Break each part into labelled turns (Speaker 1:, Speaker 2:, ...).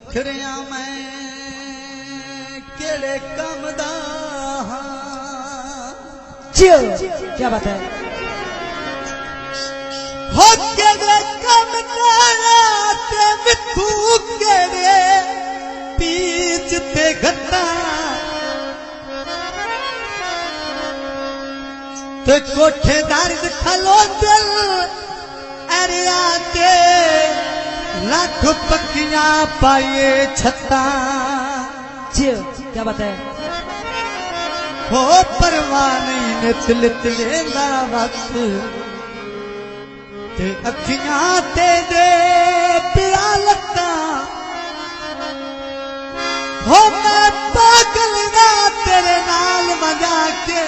Speaker 1: बखरिया मैं केड़े कम दा
Speaker 2: क्या बात है।
Speaker 1: हो केड़े कम दा ते मिठू केड़े पीच ते गत्ता ते कोठेदार खलो दिल अरे आते लाख पक्कियां पाए छत्ता
Speaker 2: क्या बात है।
Speaker 1: हो परवाह नहीं नित लितलेंदा वक्त ते अखियां ते दे पिया लत्ता हो मैं पागल ना तेरे नाल मजा के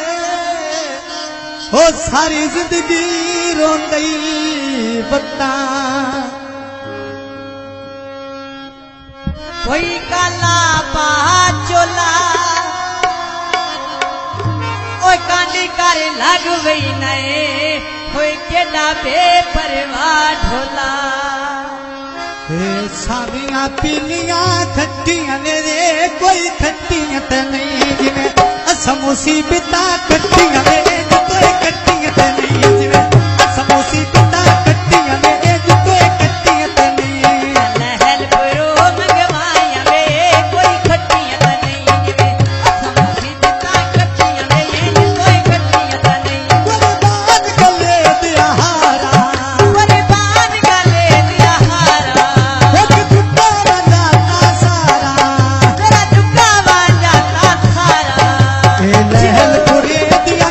Speaker 1: हो सारी जिंदगी रोंदई बत्ता
Speaker 2: कोई काला पा चोला ओ कांडी कर लग वही नए कोई केड़ा बेपरवाह ढोला
Speaker 1: सारिया पीलियां खट्टियां ने रे कोई खट्टियां तो नहीं जिवें समोसी पिता खट्टियां ने कोई खट्टियां तो नहीं जिवें समोसी पिता खट्टियां ने कोई खट्टियां तो नहीं
Speaker 2: लहल परो मंगवाया वे कोई खट्टियां तो नहीं जिवें समोसी पिता खट्टियां ने कोई खट्टियां तो नहीं
Speaker 1: कुर्बान गले दिया हारा
Speaker 2: कुर्बान गले दिया हारा
Speaker 1: दुखा जाता सारा
Speaker 2: तेरा दुखा जाता सारा
Speaker 1: लहल पुरे दिया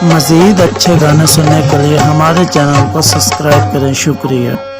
Speaker 3: मज़ीद अच्छे गाने सुनने के लिए हमारे चैनल को सब्सक्राइब करें। शुक्रिया।